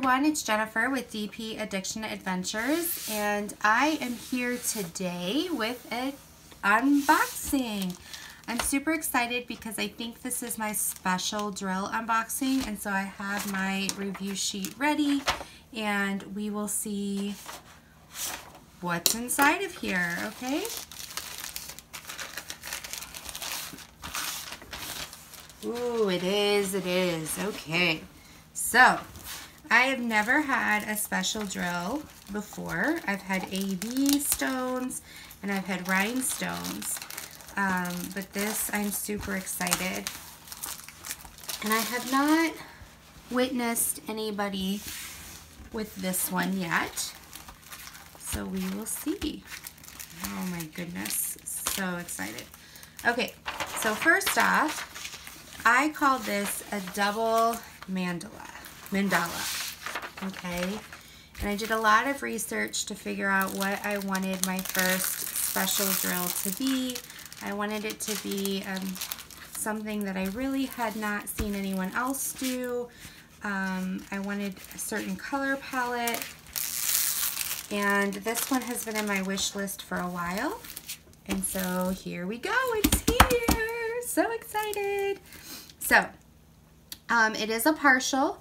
everyone, it's Jennifer with DP Addiction Adventures, and I am here today with an unboxing. I'm super excited because I think this is my special drill unboxing, and so I have my review sheet ready and we will see what's inside of here, okay? Ooh, it is, okay. So, I have never had a special drill before. I've had AB stones and I've had rhinestones, but this, I'm super excited. And I have not witnessed anybody with this one yet, so we will see. Oh my goodness, so excited. Okay, so first off, I called this a double mandala, okay? And I did a lot of research to figure out what I wanted my first special drill to be. I wanted it to be something that I really had not seen anyone else do. I wanted a certain color palette, and this one has been in my wish list for a while. And so here we go, it's here, so excited. So, it is a partial.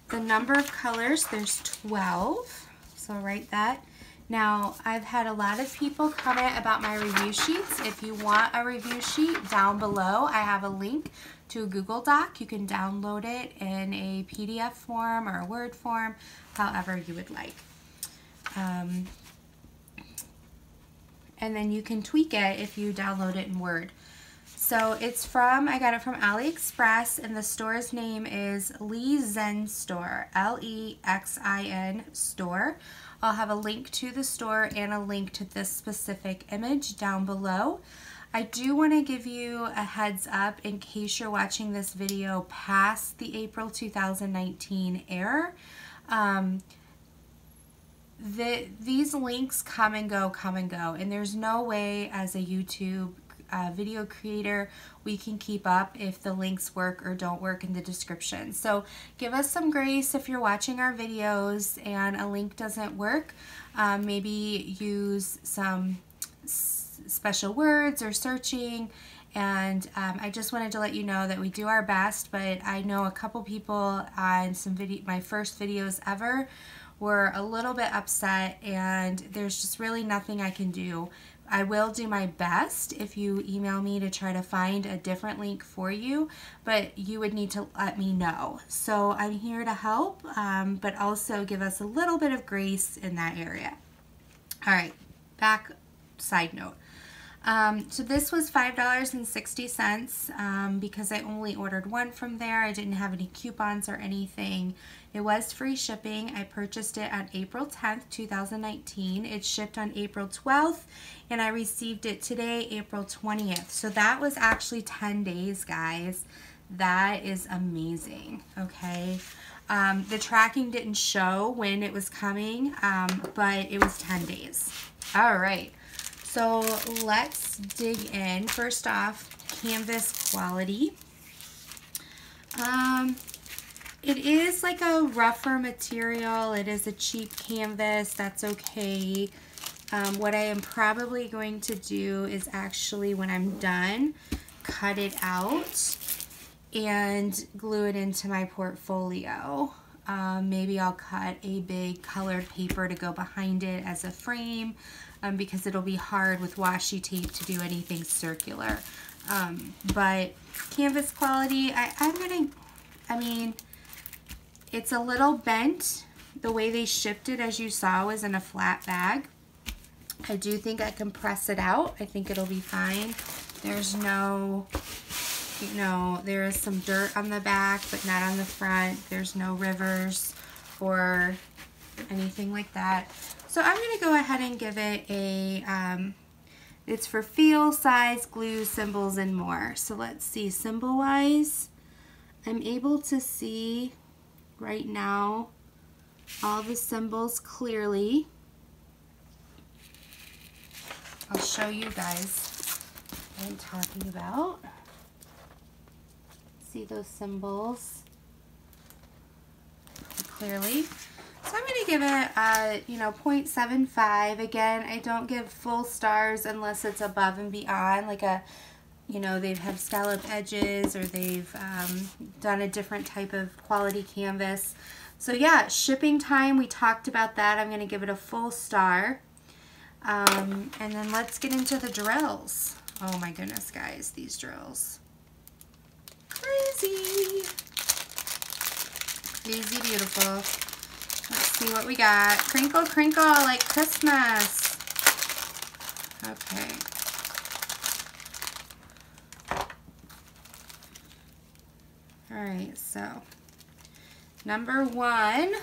The number of colors, there's 12, so I'll write that. Now, I've had a lot of people comment about my review sheets. If you want a review sheet, down below I have a link to a Google Doc. You can download it in a PDF form or a Word form, however you would like. And then you can tweak it if you download it in Word. So it's I got it from AliExpress, and the store's name is Xin Store, L-E-X-I-N Store. I'll have a link to the store and a link to this specific image down below. I do want to give you a heads up in case you're watching this video past the April 2019 error. These links come and go, and there's no way as a YouTube video creator we can keep up if the links work or don't work in the description. So give us some grace if you're watching our videos and a link doesn't work. Maybe use some special words or searching, and I just wanted to let you know that we do our best, but I know a couple people on my first videos ever were a little bit upset, and there's just really nothing I can do. I will do my best if you email me to try to find a different link for you, but you would need to let me know. So I'm here to help, but also give us a little bit of grace in that area. All right, back side note. So this was $5.60 because I only ordered one from there. I didn't have any coupons or anything. It was free shipping. I purchased it on April 10th, 2019. It shipped on April 12th, and I received it today, April 20th. So that was actually 10 days, guys. That is amazing, okay? The tracking didn't show when it was coming, but it was 10 days. All right. So let's dig in. First off, canvas quality. It is like a rougher material. It is a cheap canvas. That's okay. What I am probably going to do is actually, when I'm done, cut it out and glue it into my portfolio. Maybe I'll cut a big colored paper to go behind it as a frame, because it'll be hard with washi tape to do anything circular. But canvas quality, I mean, it's a little bent. The way they shipped it, as you saw, was in a flat bag. I do think I can press it out. I think it'll be fine. There's no, there is some dirt on the back, but not on the front. There's no rivers or anything like that. So I'm going to go ahead and give it a, it's for feel, size, glue, symbols, and more. So let's see, symbol-wise, I'm able to see right now all the symbols clearly. I'll show you guys what I'm talking about. See those symbols? clearly. So I'm going to give it a, 0.75. Again, I don't give full stars unless it's above and beyond, like they've had scallop edges or they've done a different type of quality canvas. So yeah, shipping time, we talked about that. I'm going to give it a full star. And then let's get into the drills. Oh my goodness, guys, these drills. Crazy. Crazy beautiful. Let's see what we got. Crinkle, crinkle, like Christmas. Okay. Alright, so number 1,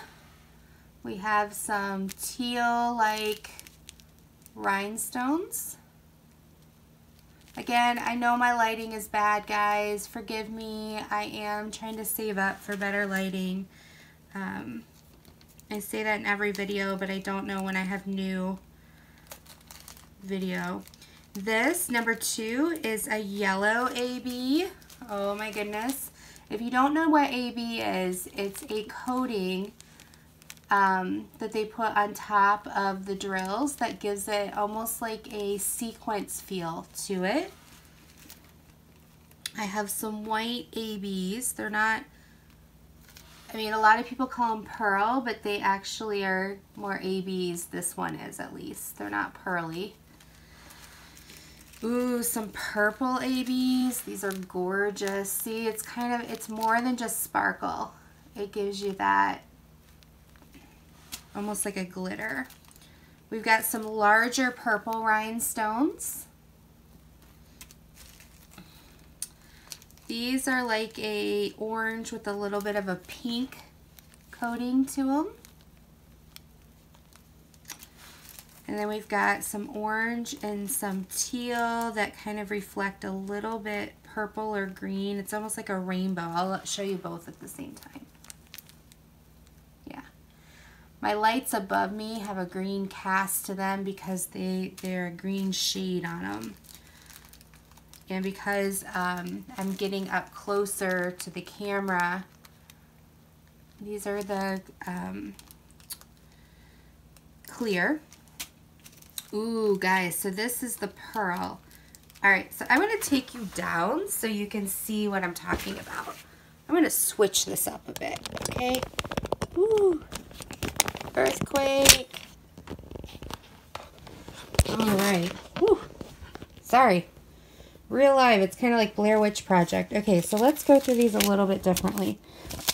we have some teal-like rhinestones. Again, I know my lighting is bad, guys. Forgive me. I am trying to save up for better lighting. I say that in every video, but I don't know when I have new video. This, number 2, is a yellow AB. Oh my goodness. If you don't know what AB is, it's a coating that they put on top of the drills that gives it almost like a sequence feel to it. I have some white ABs. They're not, I mean, a lot of people call them pearl, but they actually are more ABs. This one is, at least. They're not pearly. Ooh, some purple ABs. These are gorgeous. See, it's more than just sparkle. It gives you that almost like a glitter. We've got some larger purple rhinestones. These are like a orange with a little bit of a pink coating to them. And then we've got some orange and some teal that kind of reflect a little bit purple or green. It's almost like a rainbow. I'll show you both at the same time. Yeah. My lights above me have a green cast to them because they're a green shade on them. And because I'm getting up closer to the camera, these are the clear. Ooh, guys, so this is the pearl. All right, so I'm going to take you down so you can see what I'm talking about. I'm going to switch this up a bit, okay? Ooh, earthquake. All right. Woo. Sorry. Real live, it's kind of like Blair Witch Project. Okay, so let's go through these a little bit differently.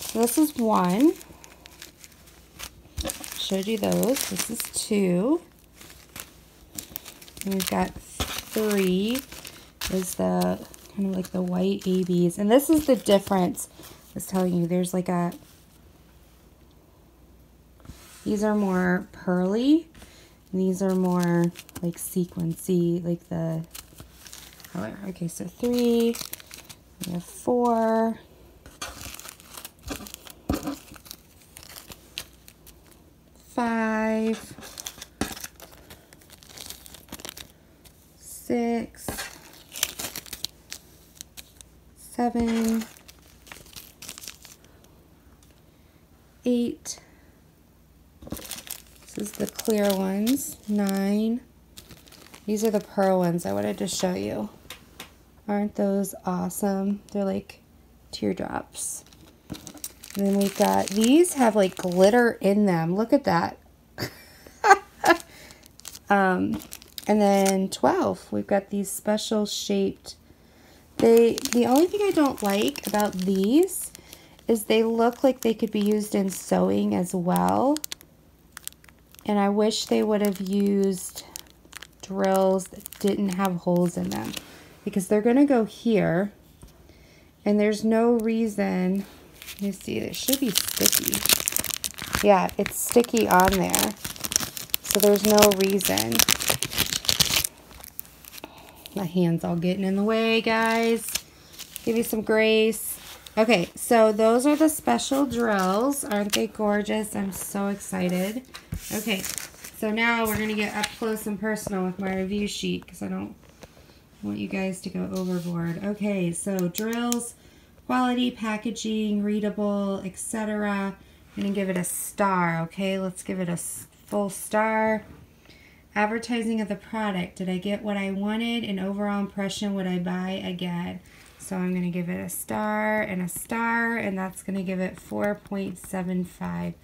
So this is 1. Showed you those. This is 2. And we've got 3 is the kind of like the white ABs. And this is the difference. I was telling you, there's like a, these are more pearly. And these are more like sequency, like the, however. Okay, so 3, we have 4. 5. 6, 7, 8. This is the clear ones. 9. These are the pearl ones I wanted to show you. Aren't those awesome? They're like teardrops. And then we've got, these have like glitter in them. Look at that. And then 12, we've got these special shaped, the only thing I don't like about these is they look like they could be used in sewing as well. And I wish they would have used drills that didn't have holes in them, because they're going to go here, and there's no reason, let me see, it should be sticky. Yeah, it's sticky on there, so there's no reason. My hand's all getting in the way, guys. Give you some grace. Okay, so those are the special drills. Aren't they gorgeous? I'm so excited. Okay, so now we're going to get up close and personal with my review sheet because I don't want you guys to go overboard. Okay, so drills, quality, packaging, readable, etc. I'm going to give it a star, okay? Let's give it a full star. Advertising of the product. Did I get what I wanted? An overall impression, would I buy again? So I'm going to give it a star, and that's going to give it 4.75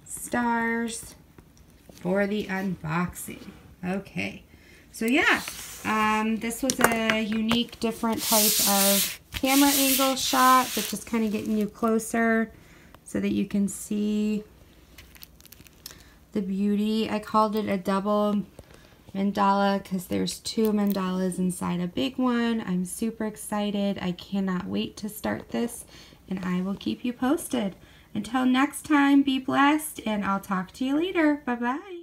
stars for the unboxing. Okay. So yeah, this was a unique, different type of camera angle shot, but just kind of getting you closer so that you can see the beauty. I called it a double mandala because there's 2 mandalas inside a big one. I'm super excited. I cannot wait to start this, and I will keep you posted. Until next time, be blessed, and I'll talk to you later. Bye-bye.